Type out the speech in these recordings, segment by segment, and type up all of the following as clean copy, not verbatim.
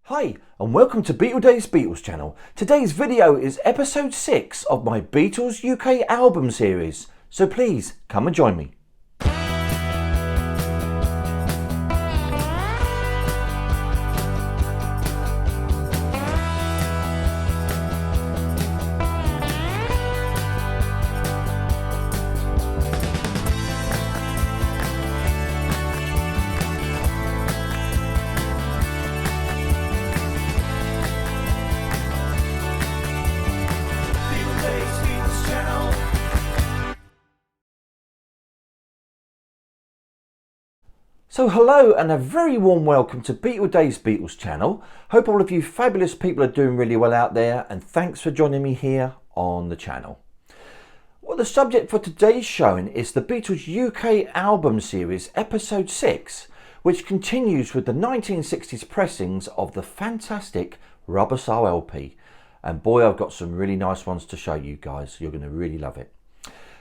Hi and welcome to Beatles Beatles channel. Today's video is episode 6 of my Beatles UK album series, so please come and join me. So hello and a very warm welcome to Beatles channel. Hope all of you fabulous people are doing really well out there, and thanks for joining me here on the channel. Well, the subject for today's showing is the Beatles UK album series episode 6, which continues with the 1960s pressings of the fantastic Rubber Soul LP. And boy, I've got some really nice ones to show you guys. You're going to really love it.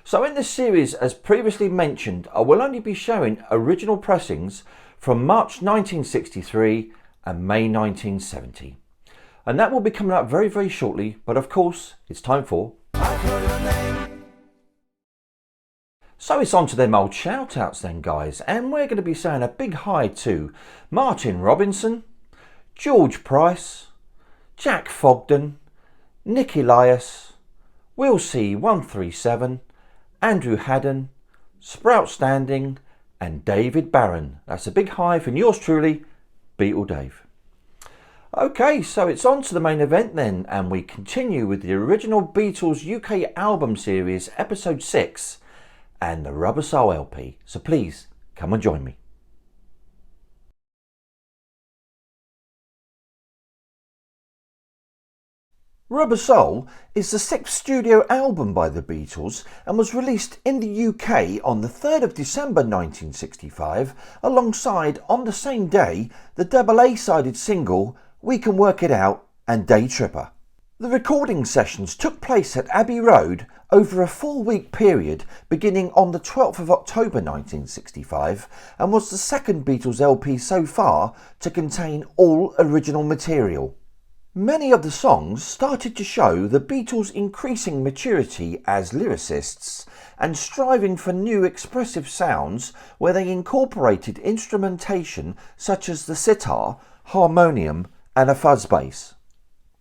So in this series, as previously mentioned, I will only be showing original pressings from March 1963 and May 1970. And that will be coming up very, very shortly, but of course, it's time for... So it's on to them old shout-outs then, guys, and we're going to be saying a big hi to Martin Robinson, George Price, Jack Fogden, Nick Elias, Will C 137, Andrew Haddon, Sprout Standing and David Barron. That's a big hi from yours truly, Beatle Dave. Okay, so it's on to the main event then, and we continue with the original Beatles UK album series episode 6 and the Rubber Soul LP. So please come and join me. Rubber Soul is the 6th studio album by the Beatles and was released in the UK on the 3rd of December 1965 alongside, on the same day, the double A-sided single We Can Work It Out and Day Tripper. The recording sessions took place at Abbey Road over a 4-week period beginning on the 12th of October 1965 and was the second Beatles LP so far to contain all original material. Many of the songs started to show the Beatles' increasing maturity as lyricists and striving for new expressive sounds where they incorporated instrumentation such as the sitar, harmonium and a fuzz bass.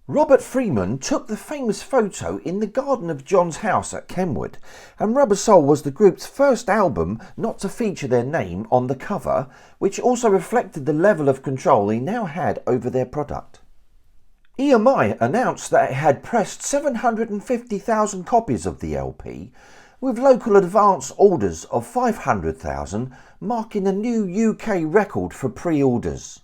Robert Freeman took the famous photo in the garden of John's house at Kenwood, and Rubber Soul was the group's first album not to feature their name on the cover, which also reflected the level of control they now had over their product. EMI announced that it had pressed 750,000 copies of the LP, with local advance orders of 500,000, marking a new UK record for pre-orders.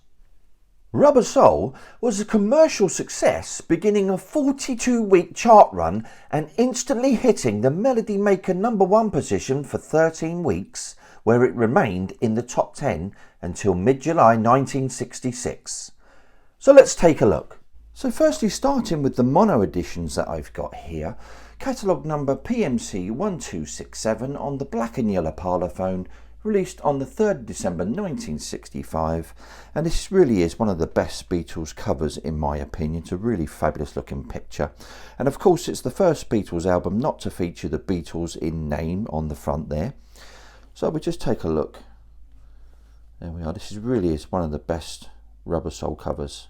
Rubber Soul was a commercial success, beginning a 42-week chart run and instantly hitting the Melody Maker #1 position for 13 weeks, where it remained in the top 10 until mid-July 1966. So let's take a look. So firstly, starting with the mono editions that I've got here, catalogue number PMC 1267 on the black and yellow parlophone, released on the 3rd December 1965, and this really is one of the best Beatles covers in my opinion. It's a really fabulous looking picture, and of course it's the first Beatles album not to feature the Beatles in name on the front there. So we just take a look. There we are. This really is one of the best Rubber Soul covers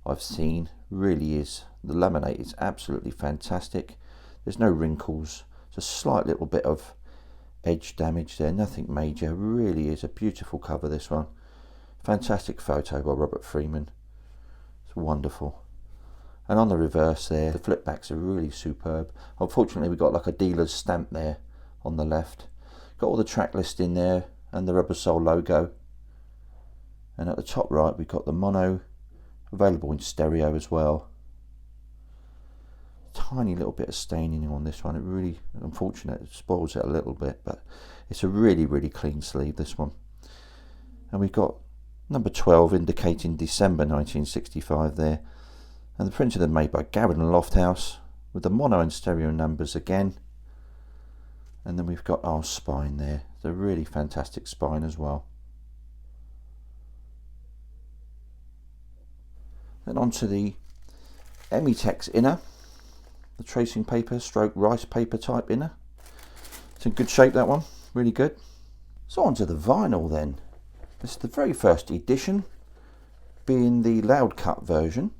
I've seen. Really is. The laminate is absolutely fantastic. There's no wrinkles, just a slight little bit of edge damage there, nothing major. Really is a beautiful cover, this one. Fantastic photo by Robert Freeman. It's wonderful. And on the reverse there, the flip backs are really superb. Unfortunately we've got like a dealer's stamp there on the left. Got all the track list in there and the Rubber Soul logo. And at the top right we've got the mono, available in stereo as well. Tiny little bit of staining on this one. It really, unfortunate, it spoils it a little bit, but it's a really, really clean sleeve, this one. And we've got number 12 indicating December 1965 there. And the printed and made by Garrett and Lofthouse with the mono and stereo numbers again. And then we've got our spine there. It's a really fantastic spine as well. Then onto the Emitex inner, the tracing paper stroke rice paper type inner. It's in good shape, that one, really good. So onto the vinyl then. This is the very first edition, being the loud cut version.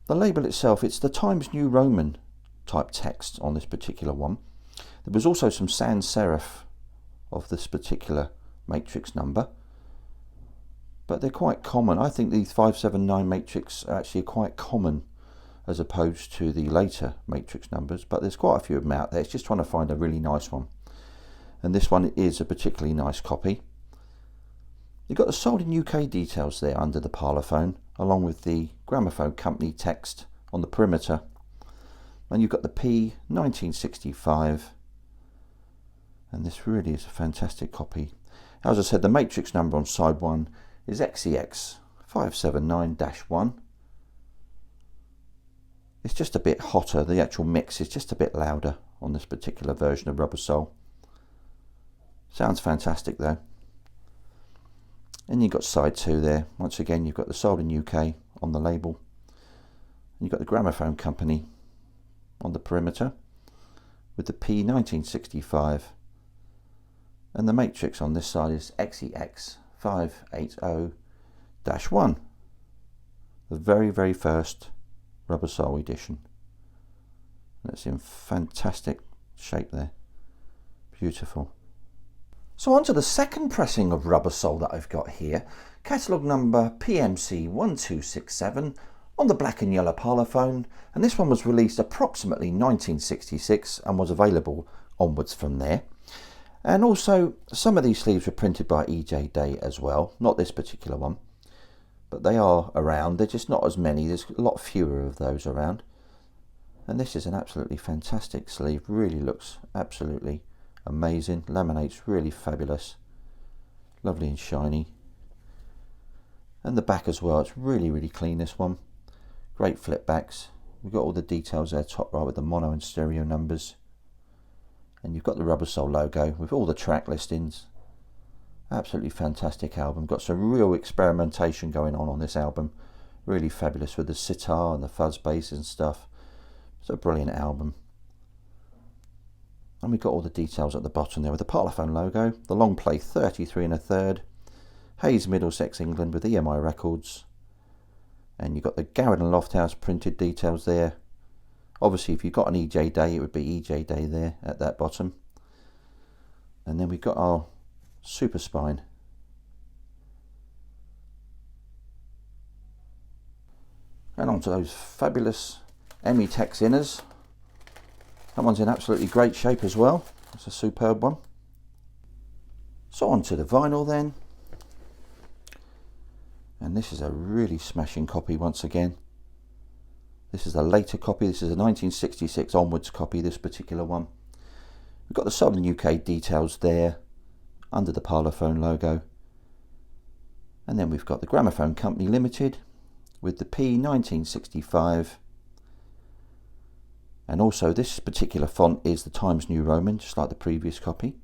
The label itself, it's the Times New Roman type text on this particular one. There was also some sans serif of this particular matrix number, but they're quite common. I think these 579 matrix are actually quite common as opposed to the later matrix numbers, but there's quite a few of them out there. It's just trying to find a really nice one, and this one is a particularly nice copy. You've got the sold in UK details there under the parlophone, along with the gramophone company text on the perimeter, and you've got the P 1965, and this really is a fantastic copy. As I said, the matrix number on side 1 is XEX 579-1. It's just a bit hotter, the actual mix is just a bit louder on this particular version of Rubber Soul. Sounds fantastic though. And you've got side 2 there. Once again, you've got the sold in UK on the label. And you've got the gramophone company on the perimeter with the P 1965. And the matrix on this side is XEX 580-1. The very, very first Rubber Soul edition. And it's in fantastic shape there. Beautiful. So on to the second pressing of Rubber Soul that I've got here, catalogue number PMC 1267 on the black and yellow parlophone, and this one was released approximately 1966 and was available onwards from there. And also some of these sleeves were printed by EJ Day as well, not this particular one, but they are around. They're just not as many, there's a lot fewer of those around. And this is an absolutely fantastic sleeve, really looks absolutely amazing, laminates really fabulous, lovely and shiny. And the back as well, it's really, really clean, this one. Great flip backs. We've got all the details there top right with the mono and stereo numbers. And you've got the Rubber Soul logo with all the track listings. Absolutely fantastic album. Got some real experimentation going on this album. Really fabulous with the sitar and the fuzz bass and stuff. It's a brilliant album. And we've got all the details at the bottom there with the parlophone logo, the long play 33 1/3, Hayes Middlesex England with EMI Records, and you've got the Garrett and Lofthouse printed details there. Obviously if you've got an EJ Day, it would be EJ Day there at that bottom. And then we've got our super spine. And onto those fabulous Emitex inners. That one's in absolutely great shape as well. It's a superb one. So on to the vinyl then. And this is a really smashing copy once again. This is a later copy. This is a 1966 onwards copy, this particular one. We've got the sold in UK details there under the parlophone logo. And then we've got the Gramophone Company Limited with the P 1965. And also this particular font is the Times New Roman, just like the previous copy.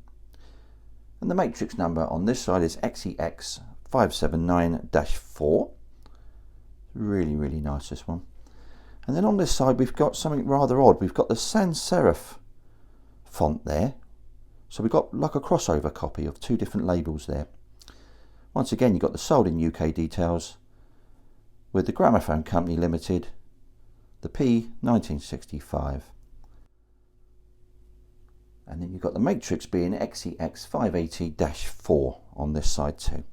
And the matrix number on this side is XEX 579-4. Really, really nice, this one. And then on this side we've got something rather odd. We've got the sans serif font there. So we've got like a crossover copy of two different labels there. Once again, you've got the sold in UK details with the Gramophone Company Limited, the P 1965, and then you've got the matrix being XEX 580-4 on this side too.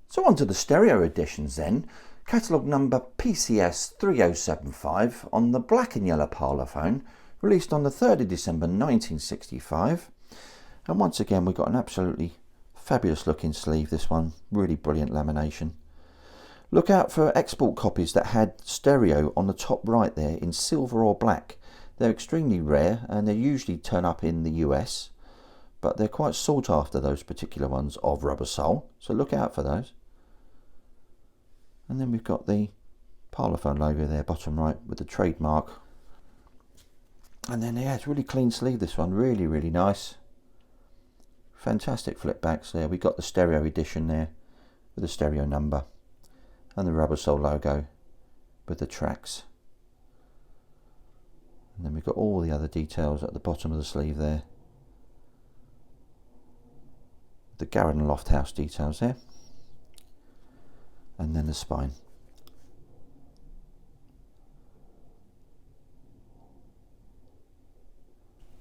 So on to the stereo editions then, catalogue number PCS 3075 on the black and yellow parlophone, released on the 3rd of December 1965, and once again we've got an absolutely fabulous looking sleeve, this one, really brilliant lamination. Look out for export copies that had stereo on the top right there in silver or black. They're extremely rare and they usually turn up in the US, but they're quite sought after, those particular ones of Rubber Soul, so look out for those. And then we've got the parlophone logo there bottom right with the trademark. And then yeah, it's really clean sleeve, this one, really, really nice. Fantastic flip backs there. We've got the stereo edition there with the stereo number. and the Rubber Soul logo with the tracks. And then we've got all the other details at the bottom of the sleeve there. The Garrett and Lofthouse details there. And then the spine.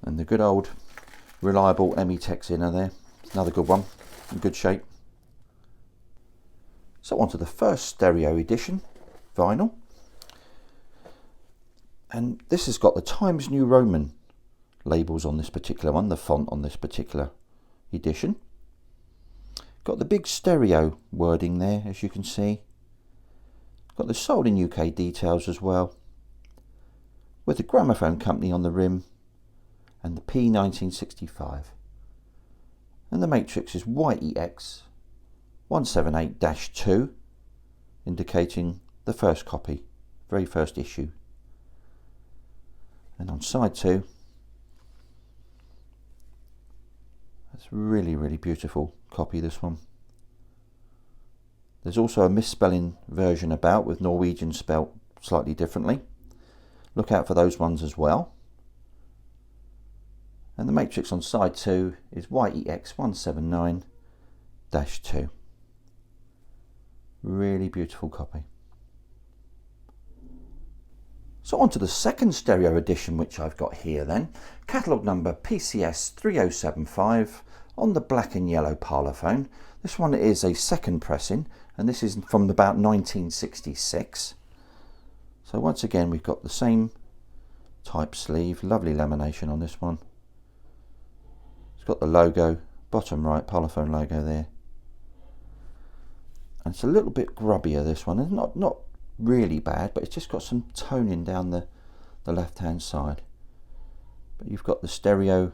And the good old reliable Montage inner there. Another good one, in good shape. So on to the first stereo edition vinyl. And this has got the Times New Roman labels on this particular one, the font on this particular edition. Got the big stereo wording there, as you can see. Got the sold in UK details as well, with the gramophone company on the rim and the P 1965. And the matrix is YEX 178-2, indicating the first copy, very first issue. And on side 2, that's really, really beautiful copy, this one. There's also a misspelling version about, with Norwegian spelt slightly differently. Look out for those ones as well. And the matrix on side 2 is YEX 179-2. Really beautiful copy. So on to the second stereo edition, which I've got here then. Catalogue number PCS 3075 on the black and yellow parlophone. This one is a second pressing, and this is from about 1966. So once again, we've got the same type sleeve, lovely lamination on this one. It's got the logo, bottom right, parlophone logo there. And it's a little bit grubbier, this one. It's not really bad, but it's just got some toning down the left hand side. But you've got the stereo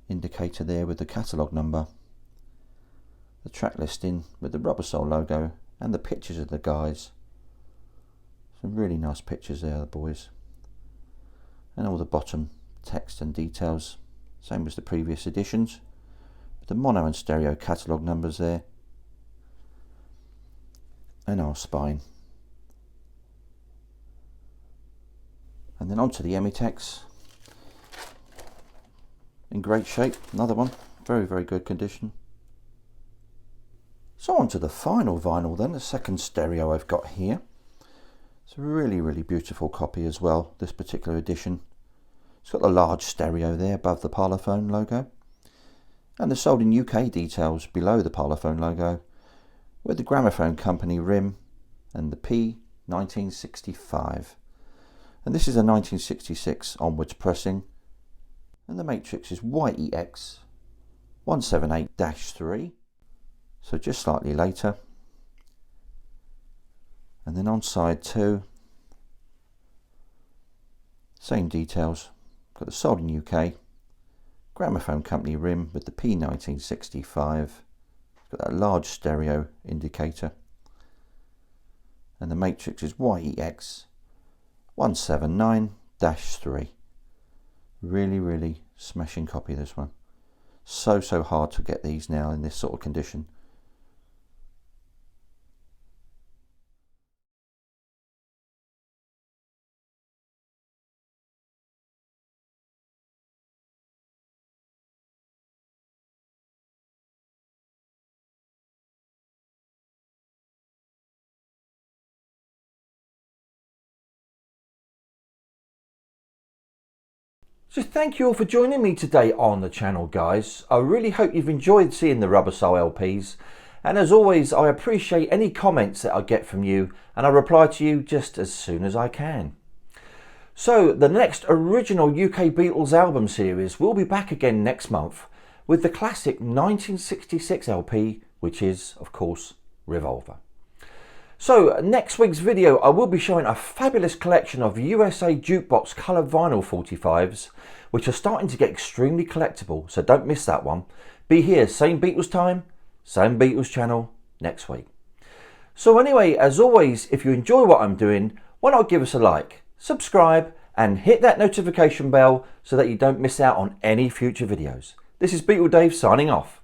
indicator there with the catalogue number, the track listing with the Rubber Soul logo, and the pictures of the guys. Some really nice pictures there, the boys. And all the bottom text and details, same as the previous editions, with the mono and stereo catalogue numbers there, and our spine. And then onto the Montage, in great shape, another one, very, very good condition. So on to the final vinyl then, the second stereo I've got here. It's a really, really beautiful copy as well, this particular edition. It's got the large stereo there above the parlophone logo, and the sold in UK details below the parlophone logo, with the gramophone company rim and the P 1965. And this is a 1966 onwards pressing, and the matrix is YEX 178-3, so just slightly later. And then on side 2, same details, got the sold in UK, gramophone company rim with the P 1965, got that large stereo indicator, and the matrix is YEX 179-3. Really, really smashing copy, this one. So hard to get these now in this sort of condition. So thank you all for joining me today on the channel, guys. I really hope you've enjoyed seeing the Rubber Soul LPs. And as always, I appreciate any comments that I get from you, and I reply to you just as soon as I can. So the next original UK Beatles album series will be back again next month with the classic 1966 LP, which is, of course, Revolver. So next week's video, I will be showing a fabulous collection of USA Jukebox colour vinyl 45s, which are starting to get extremely collectible, so don't miss that one. Be here, same Beatles time, same Beatles channel, next week. So anyway, as always, if you enjoy what I'm doing, why not give us a like, subscribe, and hit that notification bell so that you don't miss out on any future videos. This is Beatle Dave signing off.